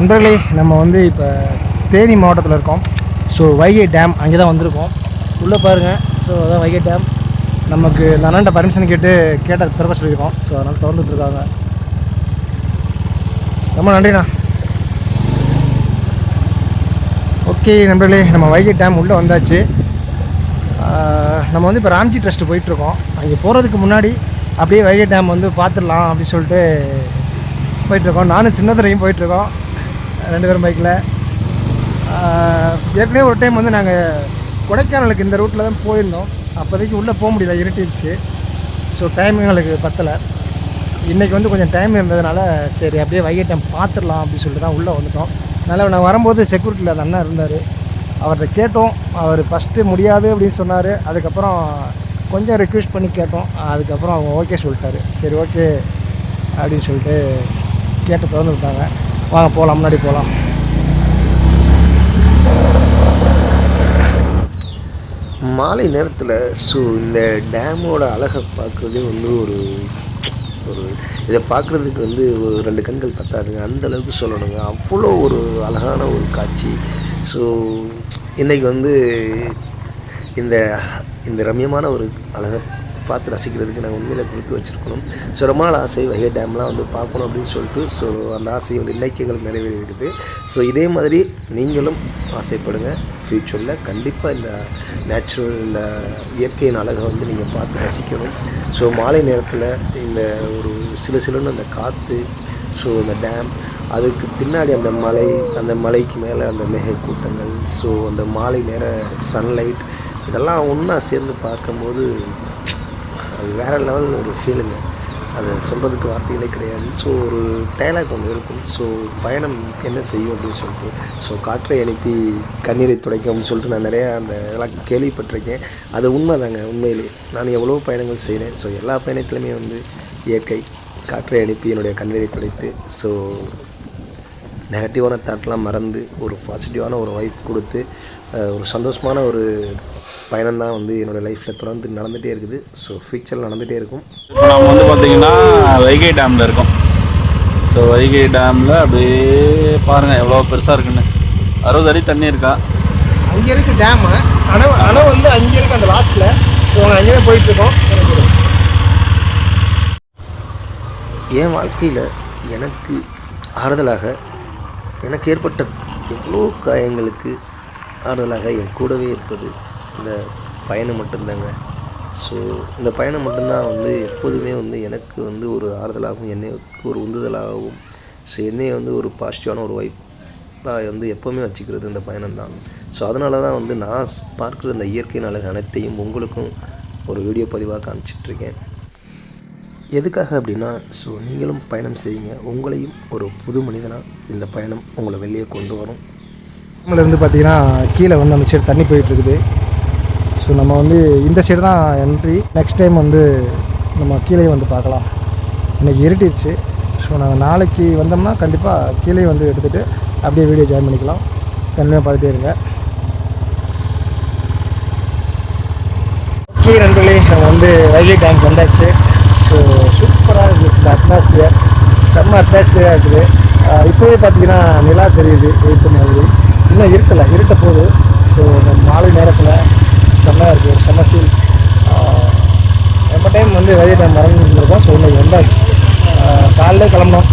நண்பர்களே, நம்ம வந்து இப்போ தேனி மாவட்டத்தில் இருக்கோம். ஸோ வைகை டேம் அங்கே தான் வந்திருக்கோம். உள்ளே பாருங்கள். ஸோ அதான் வைகை டேம். நமக்கு இந்த அண்ணன்ட்ட பர்மிஷன் கேட்ட திறக்க சொல்லியிருக்கோம். ஸோ அதனால் திறந்துட்டுருக்காங்க. ரொம்ப நன்றிண்ணா. ஓகே நண்பர்களே, நம்ம வைகை டேம் உள்ளே வந்தாச்சு. நம்ம வந்து இப்போ ராம்ஜி ட்ரஸ்ட்டு போயிட்டுருக்கோம். அங்கே போகிறதுக்கு முன்னாடி அப்படியே வைகை டேம் வந்து பார்த்துடலாம் அப்படின்னு சொல்லிட்டு போயிட்டுருக்கோம். நானும் சின்னதுரையும் போயிட்டுருக்கோம், 2 பேரும் பைக்கில். ஏற்கனவே ஒரு டைம் வந்து நாங்கள் கொடைக்கானலுக்கு இந்த ரூட்டில் தான் போயிருந்தோம். அப்போதைக்கு உள்ளே போக முடியல, இருட்டிடுச்சு. ஸோ டைம் எங்களுக்கு பத்தலை. இன்றைக்கி வந்து கொஞ்சம் டைம் இருந்ததுனால சரி அப்படியே வைகை டேம் பார்த்துடலாம் அப்படின்னு சொல்லிட்டு தான் உள்ளே வந்துட்டோம். அதனால் நான் வரும்போது செக்யூரிட்டியில் அந்த அண்ணன் இருந்தார். அவர்கிட்ட கேட்டோம். அவர் ஃபஸ்ட்டு முடியாது அப்படின்னு சொன்னார். அதுக்கப்புறம் கொஞ்சம் ரிக்வெஸ்ட் பண்ணி கேட்டோம். அதுக்கப்புறம் அவங்க ஓகே சொல்லிட்டாரு. சரி ஓகே அப்படின்னு சொல்லிட்டு கேட்டு திறந்து விட்டாங்க. வாங்க போகலாம், முன்னாடி போகலாம். மாலை நேரத்தில் ஸோ இந்த டேமோட அழகை பார்க்குறதே வந்து ஒரு இதை பார்க்குறதுக்கு வந்து ஒரு 2 கண்கள் பத்தாதுங்க, அந்தளவுக்கு சொல்லணுங்க. அவ்வளோ ஒரு அழகான ஒரு காட்சி. ஸோ இன்றைக்கி வந்து இந்த ரம்யமான ஒரு அழகை பார்த்து ரசிக்கிறதுக்கு நாங்கள் உண்மையில் கொடுத்து வச்சுருக்கணும். ஸோ ரொம்ப நாள் ஆசை வைகை டேம்லாம் வந்து பார்க்கணும் அப்படின்னு சொல்லிட்டு. ஸோ அந்த ஆசை வந்து இன்றைக்கி எங்களுக்கு நிறைவேறி இருக்குது. ஸோ இதே மாதிரி நீங்களும் ஆசைப்படுங்க. ஃப்யூச்சரில் கண்டிப்பாக இந்த நேச்சுரல் இந்த இயற்கையின் அழகை வந்து நீங்கள் பார்த்து ரசிக்கணும். ஸோ மாலை நேரத்தில் இந்த ஒரு சிலுன்னு அந்த காற்று, ஸோ இந்த டேம், அதுக்கு பின்னாடி அந்த மலைக்கு மேலே அந்த மேகக்கூட்டங்கள், ஸோ அந்த மாலை நேர சன்லைட், இதெல்லாம் ஒன்றா சேர்ந்து பார்க்கும்போது அது வேறு லெவலில் ஒரு ஃபீலுங்க. அதை சொல்கிறதுக்கு வார்த்தைகளே கிடையாது. ஸோ ஒரு டைலாக் ஒன்று இருக்கும். ஸோ பயணம் என்ன செய்யும் அப்படின்னு சொல்லிட்டு, ஸோ காற்றை அனுப்பி கண்ணீரை துடைக்கும் அப்படின்னு சொல்லிட்டு நான் நிறையா அந்த இதெல்லாம் கேள்விப்பட்டிருக்கேன். அது உண்மை தாங்க. உண்மையிலே நான் எவ்வளோ பயணங்கள் செய்கிறேன். ஸோ எல்லா பயணத்துலையுமே வந்து இயற்கை காற்றை அனுப்பி என்னுடைய கண்ணீரை துடைத்து, ஸோ நெகட்டிவான தாட்லாம் மறந்து ஒரு பாசிட்டிவான ஒரு வைப் கொடுத்து ஒரு சந்தோஷமான ஒரு பயணம் தான் வந்து என்னோடய லைஃப்பில் தொடர்ந்து நடந்துகிட்டே இருக்குது. ஸோ ஃபியூச்சரில் நடந்துகிட்டே இருக்கும். இப்போ நம்ம வந்து பார்த்திங்கன்னா வைகை டேமில் இருக்கோம். ஸோ வைகை டேமில் அப்படியே பாருங்கள் எவ்வளோ பெருசாக இருக்குன்னு. 60 அடி தண்ணி இருக்கா. அங்கே இருக்குது டேமு. ஆனால் வந்து அங்கே இருக்குது அந்த லாஸ்ட்டில். ஸோ அங்கே தான் போயிட்டுருக்கோம். என் வாழ்க்கையில் எனக்கு ஆறுதலாக, எனக்கு ஏற்பட்ட எவ்வளோ காயங்களுக்கு ஆறுதலாக என் கூடவே இருப்பது இந்த பயணம் மட்டும்தாங்க. ஸோ இந்த பயணம் மட்டும்தான் வந்து எப்போதுமே வந்து எனக்கு வந்து ஒரு ஆறுதலாகவும், என்னைக்கு ஒரு உந்துதலாகவும், ஸோ என்னையை வந்து ஒரு பாசிட்டிவான ஒரு வைப்பாக வந்து எப்போவுமே வச்சுக்கிறது இந்த பயணம் தான். ஸோ அதனால தான் வந்து நான் பார்க்குற இந்த இயற்கையின் அழகு அனைத்தையும் உங்களுக்கும் ஒரு வீடியோ பதிவாக காமிச்சிட்ருக்கேன். எதுக்காக அப்படின்னா, ஸோ நீங்களும் பயணம் செய்யுங்க. உங்களையும் ஒரு புது மனிதனாக இந்த பயணம் உங்களை வெளியே கொண்டு வரும். நம்மளிருந்து பார்த்திங்கன்னா கீழே வந்து அந்த சைடு தண்ணி போயிட்டுருக்குது. ஸோ நம்ம வந்து இந்த சைடு தான் என்ட்ரி. நெக்ஸ்ட் டைம் வந்து நம்ம கீழே வந்து பார்க்கலாம். இன்றைக்கி இருட்டிடுச்சு. ஸோ நாங்கள் நாளைக்கு வந்தோம்னா கண்டிப்பாக கீழே வந்து எடுத்துகிட்டு அப்படியே வீடியோ ஜாயின் பண்ணிக்கலாம். கண்டிப்பாக பார்த்துட்டே இருங்க. ஓகே நண்பர்களே, நம்ம வந்து வைகை டேம் வந்தாச்சு. ஸோ சூப்பராக இருக்குது இந்த அட்மாஸ்பியர். செம்ம அட்மாஸ்பியராக இருக்குது. இப்போவே பார்த்திங்கன்னா நிலா தெரியுது இருட்டு மாதிரி. இன்னும் இருட்ட போகுது. ஸோ இந்த மாலை நேரத்தில் செம்மையாக இருக்குது, ஒரு செம்ம ஃபீல். ரொம்ப டைம் வந்து வைகை டேம் மறந்துருக்கோம். ஸோ இன்னைக்கு வந்தாச்சு. காலையில் கிளம்புனோம்.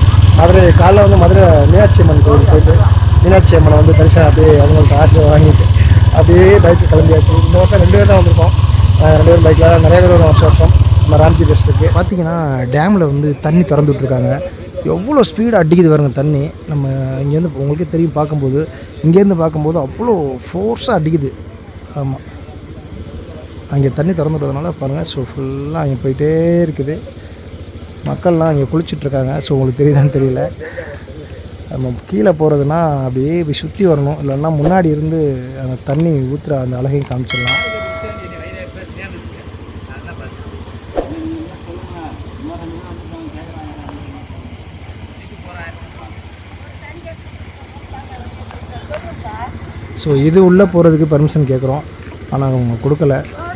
காலைல வந்து மதுரை மீனாட்சி அம்மன் கோயில் போயிட்டு மீனாட்சி அம்மனை வந்து தரிசனம் அப்படியே அவங்களுக்கு ஆசீர்வாதம் வாங்கிட்டு அப்படியே பைக்கு கிளம்பியாச்சு. இந்த வருஷம் 2 பேர் தான் வந்திருக்கோம். 2 பேரும் பைக்கில் நிறைய பேர் வரும் வருஷம். நம்ம ராம்ஜி ட்ரஸ்ட்டுக்கு பார்த்திங்கன்னா டேமில் வந்து தண்ணி திறந்து விட்ருக்காங்க. எவ்வளோ ஸ்பீடாக அடிக்குது பாருங்க தண்ணி. நம்ம இங்கேருந்து உங்களுக்கே தெரியும் பார்க்கும்போது, இங்கேருந்து பார்க்கும்போது அவ்வளோ ஃபோர்ஸாக அடிக்குது. ஆமாம், அங்கே தண்ணி திறந்து விடுறதுனால பாருங்கள். ஸோ ஃபுல்லாக அங்கே போயிட்டே இருக்குது. மக்கள்லாம் அங்கே குளிச்சுட்ருக்காங்க. ஸோ உங்களுக்கு தெரியுதான்னு தெரியல. நம்ம கீழே போகிறதுனா அப்படியே இப்படி சுற்றி வரணும். இல்லைன்னா முன்னாடி இருந்து அந்த தண்ணி ஊற்றுற அந்த அழகையும் காமிச்சிடலாம். ஸோ இது உள்ளே போகிறதுக்கு பர்மிஷன் கேட்குறோம். ஆனால் அவங்க கொடுக்கல.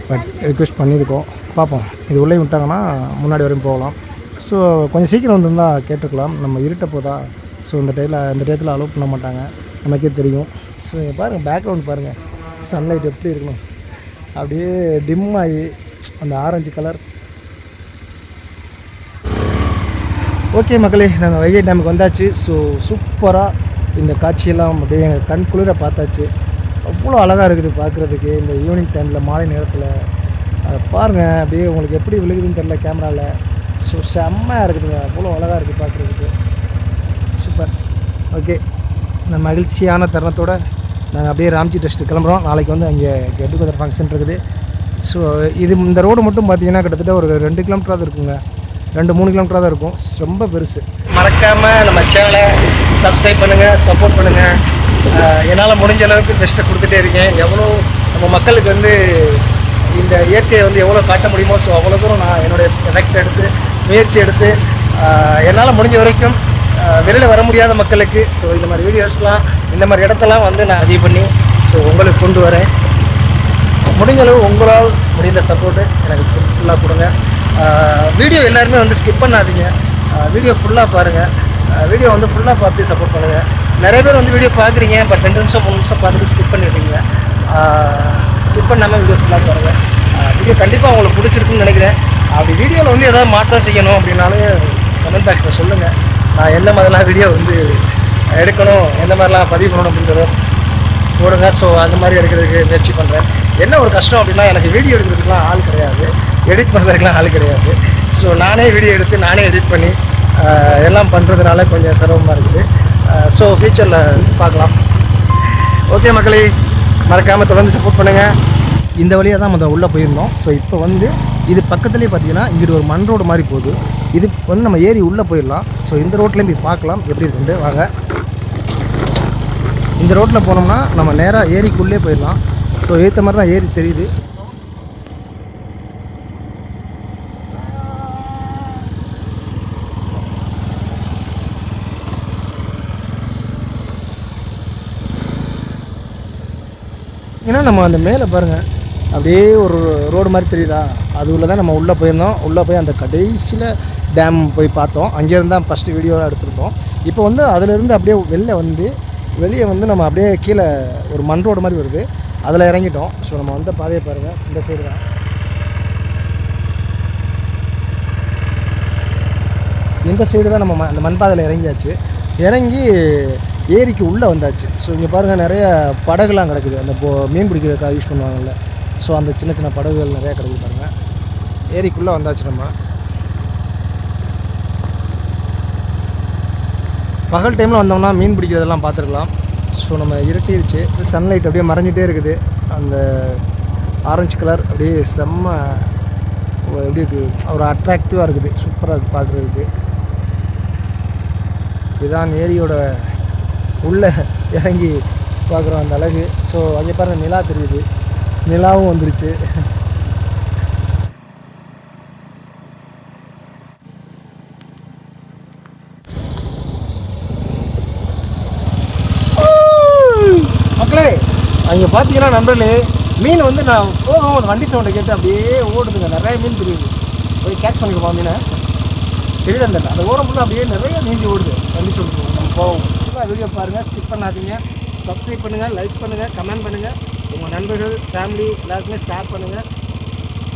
பட் ரிக்வெஸ்ட் பண்ணியிருக்கோம். பார்ப்போம், இது உள்ளே விட்டாங்கன்னா முன்னாடி வரையும் போகலாம். ஸோ கொஞ்சம் சீக்கிரம் வந்திருந்தால் கேட்டுக்கலாம். நம்ம இருட்ட போதா ஸோ இந்த டயத்தில் அலோவ் பண்ண மாட்டாங்க, நமக்கே தெரியும். ஸோ பாருங்கள் பேக்ரவுண்ட் பாருங்கள், சன்லைட் எப்படி இருக்கணும், அப்படியே டிம் ஆகி அந்த ஆரஞ்சு கலர். ஓகே மக்களே, நாங்கள் வைகை டேமுக்கு வந்தாச்சு. ஸோ சூப்பராக இந்த காட்சியெல்லாம் அப்படியே எங்கள் கண் குளிர பார்த்தாச்சு. அவ்வளோ அழகாக இருக்குது பார்க்குறதுக்கு இந்த ஈவினிங் டைமில், மாலை நேரத்தில். அதை பாருங்கள் அப்படியே உங்களுக்கு எப்படி விழுகுதுன்னு தெரில கேமராவில். ஸோ செம்மையாக இருக்குதுங்க, அவ்வளோ அழகாக இருக்குது பார்க்குறதுக்கு. சூப்பர். ஓகே, இந்த மகிழ்ச்சியான தருணத்தோடு நாங்கள் அப்படியே ராம்ஜி டெஸ்ட்டு கிளம்புறோம். நாளைக்கு வந்து அங்கே கெட் டுகெதர் ஃபங்க்ஷன் இருக்குது. ஸோ இந்த ரோடு மட்டும் பார்த்தீங்கன்னா கிட்டத்தட்ட ஒரு 2 கிலோமீட்டராக இருக்குங்க, 2-3 கிலோமீட்டராக தான் இருக்கும். ரொம்ப பெருசு. மறக்காமல் நம்ம சேனலை சப்ஸ்கிரைப் பண்ணுங்கள், சப்போர்ட் பண்ணுங்கள். என்னால் முடிஞ்ச அளவுக்கு பெஸ்ட்டை கொடுத்துட்டே இருக்கேன். எவ்வளோ நம்ம மக்களுக்கு வந்து இந்த இயற்கையை வந்து எவ்வளோ காட்ட முடியுமோ ஸோ அவ்வளோ தூரம் நான் என்னுடைய எஃபெக்ட் எடுத்து முயற்சி எடுத்து என்னால் முடிஞ்ச வரைக்கும் வெளியில் வர முடியாத மக்களுக்கு ஸோ இந்த மாதிரி வீடியோஸ்லாம் இந்த மாதிரி இடத்தெல்லாம் வந்து நான் பதிவு பண்ணி ஸோ உங்களுக்கு கொண்டு வரேன். முடிஞ்ச அளவு உங்களால் முடிந்த சப்போர்ட்டு எனக்கு ஃபுல்லாக கொடுங்க. வீடியோ எல்லாருமே வந்து ஸ்கிப் பண்ணாதீங்க, வீடியோ ஃபுல்லாக பாருங்கள். வீடியோ வந்து ஃபுல்லாக பார்த்து சப்போர்ட் பண்ணுங்கள். நிறைய பேர் வந்து வீடியோ பார்க்குறீங்க, பட் 2 நிமிஷம் 3 நிமிஷம் பார்த்துட்டு ஸ்கிப் பண்ணிடுறீங்க. ஸ்கிப் பண்ணாமல் வீடியோ ஃபுல்லாக பாருங்கள். வீடியோ கண்டிப்பாக உங்களுக்கு பிடிச்சிருக்குன்னு நினைக்கிறேன். அப்படி வீடியோவில் வந்து எதாவது மாற்றம் செய்யணும் அப்படின்னாலும் கமெண்ட் பாக்ஸில் சொல்லுங்கள். நான் எந்த மாதிரிலாம் வீடியோ வந்து எடுக்கணும், எந்த மாதிரிலாம் பதிவு பண்ணணும் அப்படின்றத போடுங்க. ஸோ அந்த மாதிரி எடுக்கிறதுக்கு முயற்சி பண்ணுறேன். என்ன ஒரு கஷ்டம் அப்படின்னா, எனக்கு வீடியோ எடுக்கிறதுக்குலாம் ஆள் கிடையாது, எடிட் பண்ணுறதுக்குலாம் ஆள் கிடையாது. ஸோ நானே வீடியோ எடுத்து நானே எடிட் பண்ணி எல்லாம் பண்ணுறதுனால கொஞ்சம் சிரமமாக இருக்குது. ஸோ ஃப்யூச்சரில் பார்க்கலாம். ஓகே மக்களே, மறக்காமல் தொடர்ந்து சப்போர்ட் பண்ணுங்கள். இந்த வழியாக தான் நம்ம உள்ளே போயிருந்தோம். ஸோ இப்போ வந்து இது பக்கத்துலேயே பார்த்தீங்கன்னா இங்கிட்டு ஒரு மண் ரோடு மாதிரி போகுது. இது வந்து நம்ம ஏரி உள்ளே போயிடலாம். ஸோ இந்த ரோட்லேயும் போய் பார்க்கலாம் எப்படி இருக்குன்ட்டு. வாங்க, இந்த ரோட்டில் போனோம்னா நம்ம நேராக ஏரிக்குள்ளே போயிடலாம். ஸோ ஏற்ற மாதிரி தான் ஏரி தெரியுது. ஏன்னா நம்ம அந்த மேலே பாருங்கள் அப்படியே ஒரு ரோடு மாதிரி தெரியுதா, அது உள்ள தான் நம்ம உள்ளே போயிருந்தோம். உள்ளே போய் அந்த கடைசியில் டேம் போய் பார்த்தோம். அங்கேருந்து தான் ஃபஸ்ட்டு வீடியோவாக எடுத்துருந்தோம். இப்போ வந்து அதிலேருந்து அப்படியே வெளியே வந்து நம்ம அப்படியே கீழே ஒரு மண் ரோடு மாதிரி வருது, அதில் இறங்கிட்டோம். ஸோ நம்ம வந்த பாதையை பாருங்கள், இந்த சைடு தான். இந்த சைடு தான் நம்ம அந்த மண் பாதையில் இறங்கியாச்சு. இறங்கி ஏரிக்கு உள்ளே வந்தாச்சு. ஸோ இங்கே பாருங்கள் நிறைய படகுலாம் கிடக்குது, அந்த மீன் பிடிக்கிறதுக்காக யூஸ் பண்ணுவாங்கள்ல. ஸோ அந்த சின்ன சின்ன படகுகள் நிறையா கிடக்குது பாருங்கள். ஏரிக்குள்ளே வந்தாச்சு. நம்ம பகல் டைமில் வந்தோம்னா மீன் பிடிக்கிறதெல்லாம் பார்த்துருக்கலாம். ஸோ நம்ம இருட்டிருச்சு, சன்லைட் அப்படியே மறைஞ்சிட்டே இருக்குது. அந்த ஆரஞ்சு கலர் அப்படியே செம்ம எப்படி இருக்குது, ஒரு அட்ராக்டிவாக இருக்குது, சூப்பராக இருக்குது பார்க்குறதுக்கு. இதுதான் ஏரியோட உள்ளே இறங்கி பார்க்குறோம் அந்த அழகு. ஸோ அங்கே பாருங்கள் நிலா தெரியுது, நிலாவும் வந்துருச்சு. மக்களே அங்கே பார்த்தீங்கன்னா நண்பர்களே, மீன் வந்து நான் போகும் அந்த வண்டி சவுண்டை கேட்டு அப்படியே ஓடுதுங்க. நிறைய மீன் தெரியுது, போய் கேட்ச் பண்ணிக்குமா மீனை தெரியல. அந்த ஓரம் ஃபுல்லாக அப்படியே நிறைய நீந்தி ஓடுது வண்டி சவுண்டு. நம்ம போவோம். வீடியோ பாருங்கள், ஸ்கிப் பண்ணாதீங்க. சப்ஸ்கிரைப் பண்ணுங்கள், லைக் பண்ணுங்கள், கமெண்ட் பண்ணுங்கள். உங்கள் நண்பர்கள் ஃபேமிலி எல்லாருக்குமே ஷேர் பண்ணுங்கள்.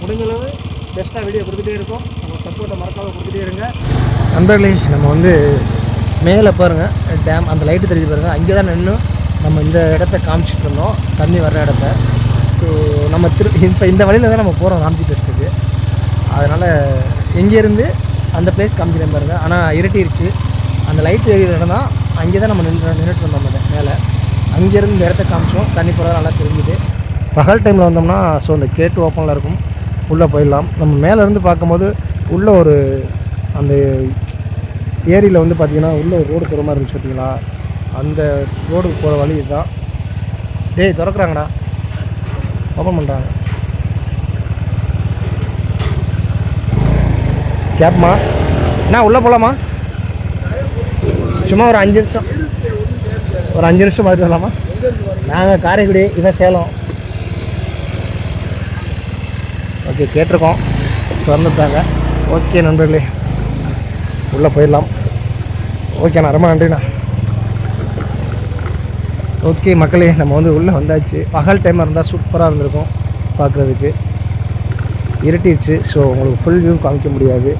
முடிஞ்சளவு பெஸ்ட்டாக வீடியோ கொடுத்துட்டே இருக்கும். உங்கள் சப்போர்ட்டை மறக்காமல் கொடுத்துட்டே இருங்க நண்பர்களே. நம்ம வந்து மேலே பாருங்கள் டேம், அந்த லைட்டு தெரிஞ்சு பாருங்கள். அங்கே தான் நின்று நம்ம இந்த இடத்த காமிச்சிட்டு இருந்தோம், தண்ணி வர்ற இடத்த. ஸோ நம்ம இப்போ இந்த வழியில் தான் நம்ம போகிறோம் ராம்ஜி டெஸ்ட்டுக்கு. அதனால் இங்கேருந்து அந்த பிளேஸ் காமிக்கிறேன் பாருங்கள். ஆனால் இருட்டிருச்சு, அந்த லைட் எரியிற இடம் தான். அங்கே தான் நம்ம நின்றுட்டு வந்தோம் மேலே. அங்கேருந்து இந்த இடத்த காமிச்சோம், தண்ணி போகிறதா நல்லா தெரிஞ்சுது. பகல் டைமில் வந்தோம்னா ஸோ அந்த கேட்டு ஓப்பனில் இருக்கும், உள்ளே போயிடலாம். நம்ம மேலேருந்து பார்க்கும்போது உள்ளே ஒரு அந்த ஏரியில் வந்து பார்த்திங்கன்னா உள்ளே ஒரு ரோடு போகிற மாதிரி இருந்துச்சு பார்த்தீங்களா, அந்த ரோடுக்கு போகிற வழி இதுதான். டேய் திறக்குறாங்கடா, ஓப்பன் பண்ணுறாங்க. கேப்மா என்ன உள்ளே போகலாமா? சும்மா ஒரு 5 நிமிஷம், ஒரு 5 நிமிஷம் பார்த்துட்டு வரலாமா? நாங்கள் காரைக்குடி, இதான் சேலம். ஓகே கேட்டிருக்கோம், திறந்துட்டாங்க. ஓகே நண்பர்களே உள்ளே போயிடலாம். ஓகேண்ணா, ரொம்ப நன்றிண்ணா. ஓகே மக்களே, நம்ம வந்து உள்ளே வந்தாச்சு. பகல் டைமாக இருந்தால் சூப்பராக இருந்திருக்கும் பார்க்குறதுக்கு. இருட்டிடுச்சு, ஸோ உங்களுக்கு ஃபுல் வியூ காமிக்க முடியாது.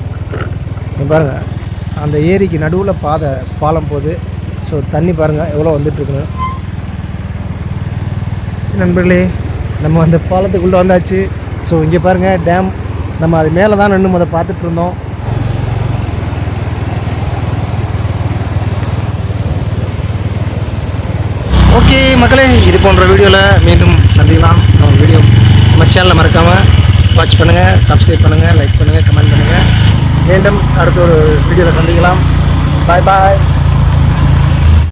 பாருங்கள், அந்த ஏரிக்கு நடுவில் பாலம் போகுது. ஸோ தண்ணி பாருங்கள் எவ்வளோ வந்துட்டுருக்குன்னு. நண்பர்களே, நம்ம அந்த பாலத்துக்குள்ளே வந்தாச்சு. ஸோ இங்கே பாருங்கள் டேம். நம்ம அது மேலே தான் நின்று அதை பார்த்துட்டு இருந்தோம். ஓகே மக்களே, இது போன்ற வீடியோவில் மீண்டும் சந்திக்கலாம். நம்ம வீடியோ நம்ம சேனலில் மறக்காமல் வாட்ச் பண்ணுங்கள், சப்ஸ்கிரைப் பண்ணுங்கள், லைக் பண்ணுங்கள், கமெண்ட் பண்ணுங்கள். மீண்டும் அடுத்த ஒரு வீடியோவில் சந்திக்கலாம். பாய் பாய்.